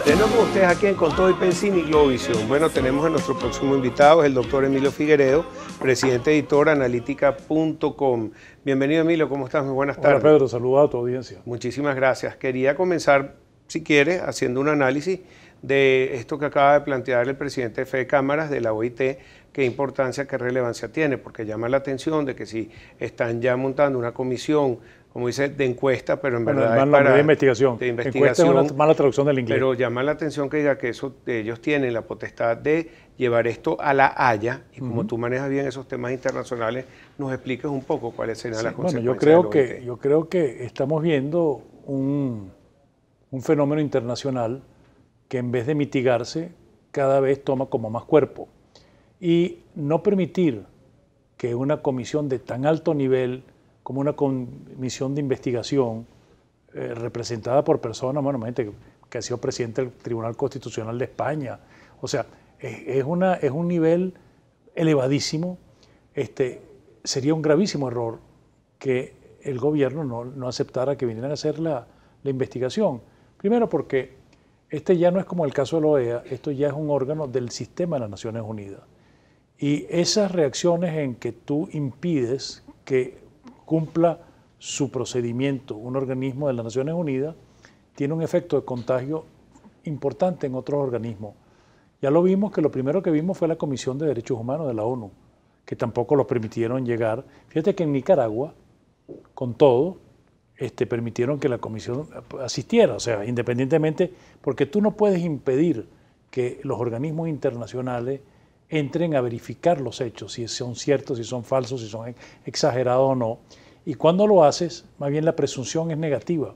De nuevo con ustedes aquí en Con Todo y Pensín y Globovisión. Bueno, tenemos a nuestro próximo invitado, es el doctor Emilio Figueredo, presidente editor analítica.com. Bienvenido, Emilio, ¿cómo estás? Muy buenas tardes. Hola, Pedro, saludos a tu audiencia. Muchísimas gracias. Quería comenzar, si quieres, haciendo un análisis de esto que acaba de plantear el presidente de Fede Cámaras de la OIT, qué importancia, qué relevancia tiene, porque llama la atención de que si están ya montando una comisión, como dice, de encuesta, pero en verdad es para de investigación. Encuesta es una mala traducción del inglés. Pero llama la atención que diga que ellos tienen la potestad de llevar esto a la Haya, y como tú manejas bien esos temas internacionales, nos expliques un poco cuáles serían las consecuencias. Bueno, yo creo que estamos viendo un fenómeno internacional que en vez de mitigarse, cada vez toma como más cuerpo. Y no permitir que una comisión de tan alto nivel como una comisión de investigación representada por personas, bueno, gente que ha sido presidente del Tribunal Constitucional de España, o sea, es un nivel elevadísimo. Sería un gravísimo error que el gobierno no aceptara que vinieran a hacer la investigación. Primero porque ya no es como el caso de la OEA, esto ya es un órgano del sistema de las Naciones Unidas. Y esas reacciones en que tú impides que cumpla su procedimiento un organismo de las Naciones Unidas tiene un efecto de contagio importante en otros organismos. Ya lo vimos, que lo primero que vimos fue la Comisión de Derechos Humanos de la ONU, que tampoco lo permitieron llegar. Fíjate que en Nicaragua, con todo, permitieron que la comisión asistiera, o sea, independientemente, porque tú no puedes impedir que los organismos internacionales entren a verificar los hechos, si son ciertos, si son falsos, si son exagerados o no. Y cuando lo haces, más bien la presunción es negativa.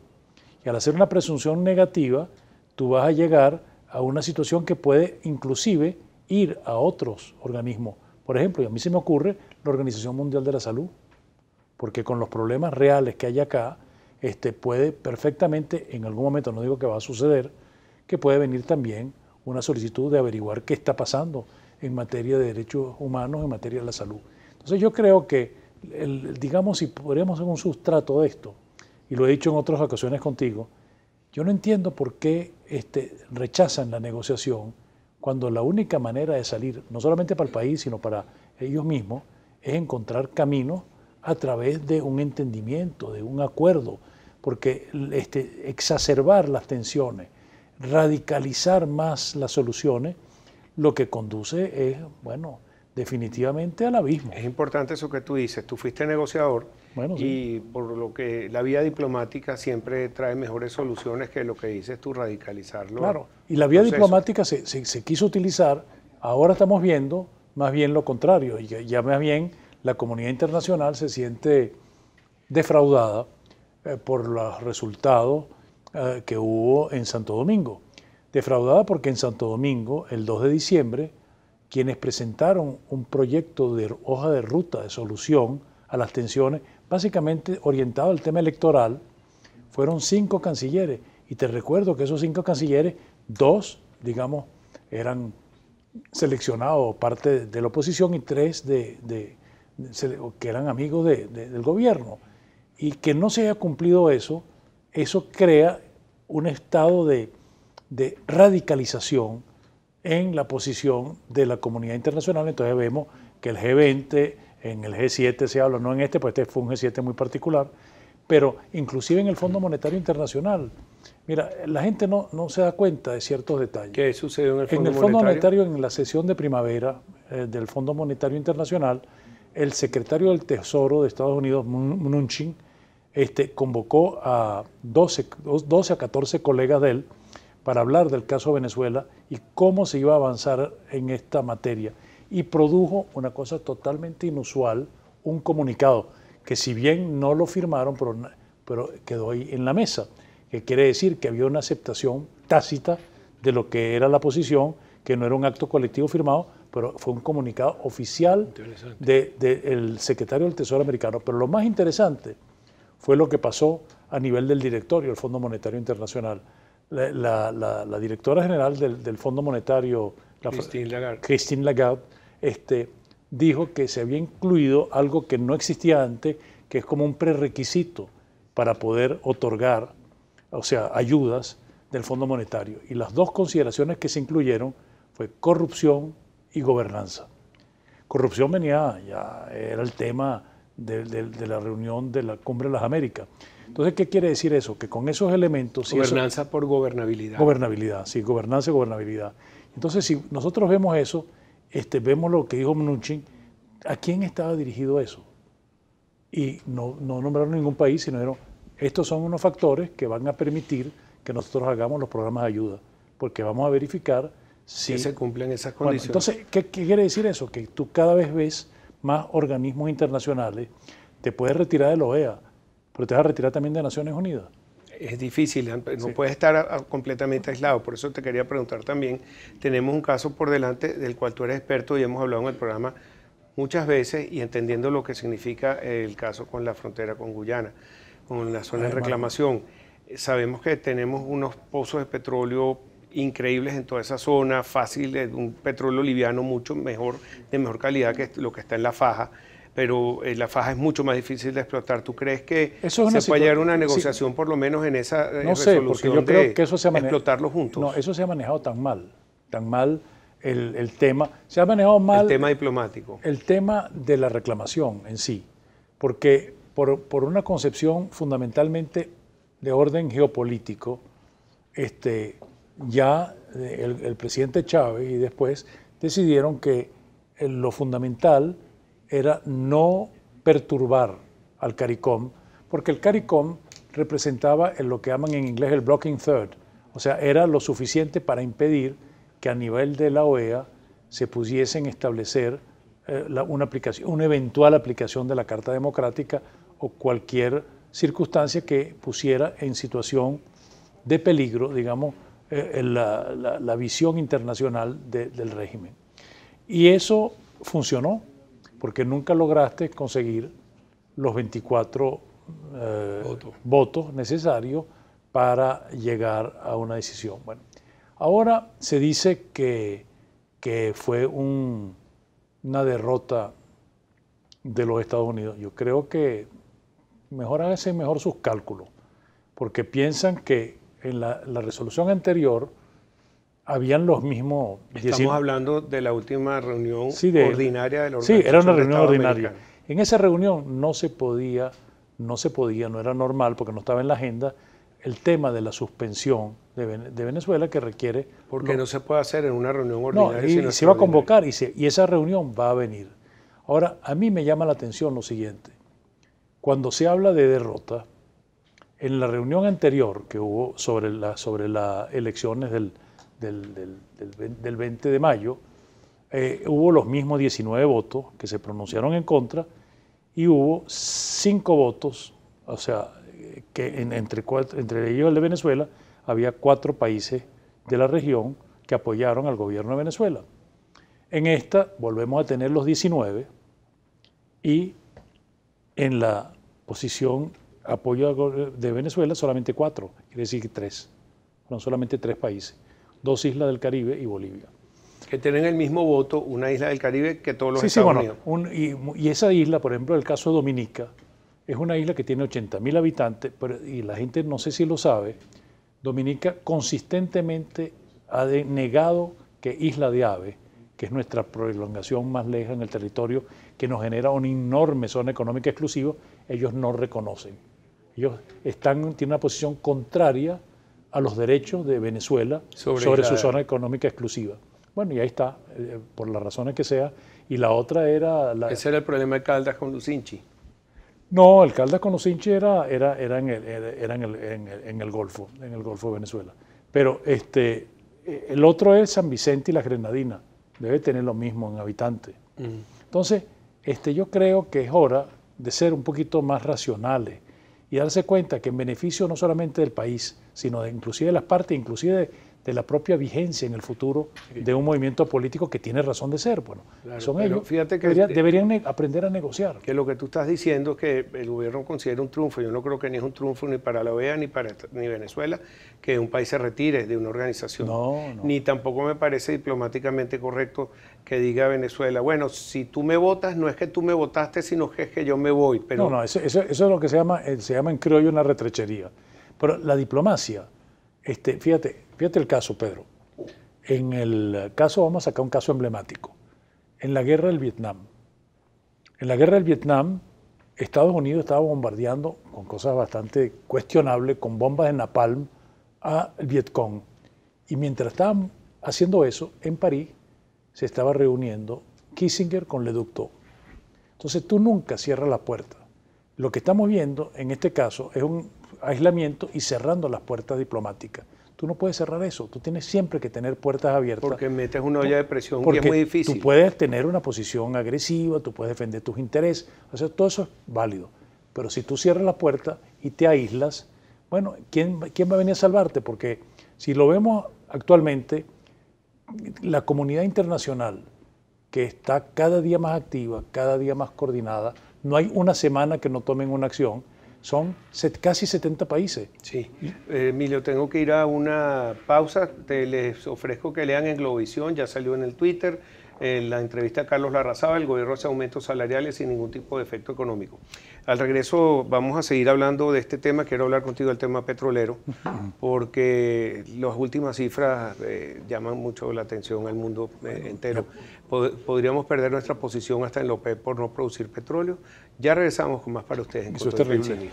Y al hacer una presunción negativa, tú vas a llegar a una situación que puede inclusive ir a otros organismos. Por ejemplo, y a mí se me ocurre la Organización Mundial de la Salud, porque con los problemas reales que hay acá, puede perfectamente, en algún momento, no digo que va a suceder, que puede venir también una solicitud de averiguar qué está pasando en materia de derechos humanos, en materia de la salud. Entonces yo creo que, digamos, si podríamos hacer un sustrato de esto, y lo he dicho en otras ocasiones contigo, yo no entiendo por qué rechazan la negociación cuando la única manera de salir, no solamente para el país, sino para ellos mismos, es encontrar caminos a través de un entendimiento, de un acuerdo, porque exacerbar las tensiones, radicalizar más las soluciones, lo que conduce es, bueno, definitivamente al abismo. Es importante eso que tú dices. Tú fuiste negociador, bueno, sí, y por lo que la vía diplomática siempre trae mejores soluciones que lo que dices tú, radicalizarlo. Claro, y la vía diplomática se quiso utilizar. Ahora estamos viendo más bien lo contrario, y ya más bien la comunidad internacional se siente defraudada por los resultados que hubo en Santo Domingo. Defraudada porque en Santo Domingo, el 2 de diciembre, quienes presentaron un proyecto de hoja de ruta de solución a las tensiones, básicamente orientado al tema electoral, fueron 5 cancilleres. Y te recuerdo que esos 5 cancilleres, 2, digamos, eran seleccionados parte de la oposición y 3 que eran amigos del gobierno. Y que no se haya cumplido eso crea un estado de radicalización en la posición de la comunidad internacional. Entonces vemos que el G20, en el G7 se habla, no en pues fue un G7 muy particular, pero inclusive en el Fondo Monetario Internacional. Mira, la gente no se da cuenta de ciertos detalles. ¿Qué sucedió en el Fondo Monetario? En el Fondo Monetario, en la sesión de primavera del Fondo Monetario Internacional, el secretario del Tesoro de Estados Unidos, Mnuchin, convocó a 12 a 14 colegas de él para hablar del caso Venezuela y cómo se iba a avanzar en esta materia. Y produjo una cosa totalmente inusual, un comunicado, que si bien no lo firmaron, pero quedó ahí en la mesa, que quiere decir que había una aceptación tácita de lo que era la posición, que no era un acto colectivo firmado, pero fue un comunicado oficial del secretario del Tesoro americano. Pero lo más interesante fue lo que pasó a nivel del directorio del Fondo Monetario Internacional. La directora general del Fondo Monetario, Christine Lagarde, dijo que se había incluido algo que no existía antes, que es como un prerequisito para poder otorgar, o sea, ayudas del Fondo Monetario. Y las dos consideraciones que se incluyeron fue corrupción y gobernanza. Corrupción venía, ya era el tema de la reunión de la Cumbre de las Américas. Entonces, ¿qué quiere decir eso? Que con esos elementos... Gobernanza por gobernabilidad. Gobernabilidad, sí, gobernanza y gobernabilidad. Entonces, si nosotros vemos eso, vemos lo que dijo Mnuchin, ¿a quién estaba dirigido eso? Y no nombraron ningún país, sino dijeron, estos son unos factores que van a permitir que nosotros hagamos los programas de ayuda, porque vamos a verificar si... Que se cumplen esas condiciones. Bueno, entonces, ¿qué quiere decir eso? Que tú cada vez ves más organismos internacionales, te puedes retirar de la OEA, pero te vas a retirar también de Naciones Unidas. Es difícil, no Sí. puedes estar completamente aislado. Por eso te quería preguntar también, tenemos un caso por delante del cual tú eres experto y hemos hablado en el programa muchas veces y entendiendo lo que significa el caso con la frontera con Guyana, con la zona de reclamación. Sabemos que tenemos unos pozos de petróleo increíbles en toda esa zona, fácil, un petróleo liviano mucho mejor, de mejor calidad que lo que está en la faja, pero la faja es mucho más difícil de explotar. ¿Tú crees que se puede llegar a una negociación, sí, por lo menos en esa no sé, porque yo creo que eso se explotarlo juntos? No, eso se ha manejado tan mal el tema. Se ha manejado mal... El tema diplomático. El tema de la reclamación en sí, porque por una concepción fundamentalmente de orden geopolítico, ya el presidente Chávez y después decidieron que lo fundamental era no perturbar al CARICOM, porque el CARICOM representaba lo que llaman en inglés el blocking third, o sea, era lo suficiente para impedir que a nivel de la OEA se pudiesen establecer una eventual aplicación de la Carta Democrática o cualquier circunstancia que pusiera en situación de peligro, digamos, la visión internacional del régimen. Y eso funcionó, porque nunca lograste conseguir los 24 votos necesarios para llegar a una decisión. Bueno, ahora se dice que fue una derrota de los Estados Unidos. Yo creo que háganse mejor sus cálculos, porque piensan que en la resolución anterior habían los mismos... Estamos hablando de la última reunión ordinaria de la Organización. Sí, era una reunión Estado ordinaria. Americano. En esa reunión no se podía, no era normal porque no estaba en la agenda el tema de la suspensión de Venezuela que requiere... Porque no se puede hacer en una reunión ordinaria. No, y se va a convocar y esa reunión va a venir. Ahora, a mí me llama la atención lo siguiente. Cuando se habla de derrota, en la reunión anterior que hubo sobre las elecciones del 20 de mayo, hubo los mismos 19 votos que se pronunciaron en contra y hubo 5 votos, o sea, que entre ellos el de Venezuela, había 4 países de la región que apoyaron al gobierno de Venezuela. En esta volvemos a tener los 19 y en la posición apoyo de Venezuela solamente 4, quiere decir que 3, fueron solamente 3 países, 2 islas del Caribe y Bolivia. Que tienen el mismo voto, una isla del Caribe que todos los Estados Unidos. Y esa isla, por ejemplo, el caso de Dominica, es una isla que tiene 80.000 habitantes, y la gente no sé si lo sabe, Dominica consistentemente ha negado que Isla de Aves, que es nuestra prolongación más lejana en el territorio, que nos genera una enorme zona económica exclusiva, ellos no reconocen. Ellos tienen una posición contraria a los derechos de Venezuela sobre su zona económica exclusiva. Bueno, y ahí está, por las razones que sea. Y la otra era... Ese era el problema de Caldas con Lucinchi. No, el Caldas con Lucinchi era en el Golfo de Venezuela. Pero el otro es San Vicente y las Grenadinas. Debe tener lo mismo en habitantes. Entonces, yo creo que es hora de ser un poquito más racionales y darse cuenta que en beneficio no solamente del país, sino inclusive de las partes, inclusive de la propia vigencia en el futuro de un movimiento político que tiene razón de ser. Bueno, claro, son ellos. Fíjate que deberían aprender a negociar. Que lo que tú estás diciendo es que el gobierno considera un triunfo. Yo no creo que ni es un triunfo ni para la OEA ni Venezuela que un país se retire de una organización. No. Ni tampoco me parece diplomáticamente correcto que diga Venezuela, bueno, si tú me votas, no es que tú me votaste, sino que es que yo me voy. Pero... No, eso es lo que se llama en criollo una retrechería. Pero la diplomacia Fíjate el caso, Pedro. En el caso, vamos a sacar un caso emblemático. En la guerra del Vietnam. En la guerra del Vietnam, Estados Unidos estaba bombardeando con cosas bastante cuestionables, con bombas de napalm al Vietcong. Y mientras estaban haciendo eso, en París se estaba reuniendo Kissinger con Le Duc Tho. Entonces tú nunca cierras la puerta. Lo que estamos viendo en este caso es un aislamiento y cerrando las puertas diplomáticas. Tú no puedes cerrar eso, tú tienes siempre que tener puertas abiertas. Porque metes una olla de presión que es muy difícil. Tú puedes tener una posición agresiva, tú puedes defender tus intereses, o sea, todo eso es válido. Pero si tú cierras la puerta y te aíslas, bueno, ¿quién va a venir a salvarte? Porque si lo vemos actualmente, la comunidad internacional, que está cada día más activa, cada día más coordinada, no hay una semana que no tomen una acción, son casi 70 países. Sí, Emilio, tengo que ir a una pausa. Les ofrezco que lean en Globovisión, ya salió en el Twitter, la entrevista a Carlos Larrazábal, el gobierno hace aumentos salariales sin ningún tipo de efecto económico. Al regreso vamos a seguir hablando de este tema, quiero hablar contigo del tema petrolero, porque las últimas cifras llaman mucho la atención al mundo entero. Podríamos perder nuestra posición hasta en la OPEP por no producir petróleo. Ya regresamos con más para ustedes en Eso es terrible.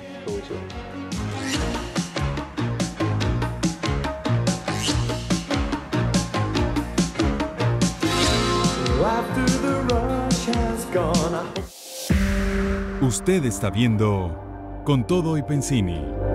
Usted está viendo Con Todo y Pensini.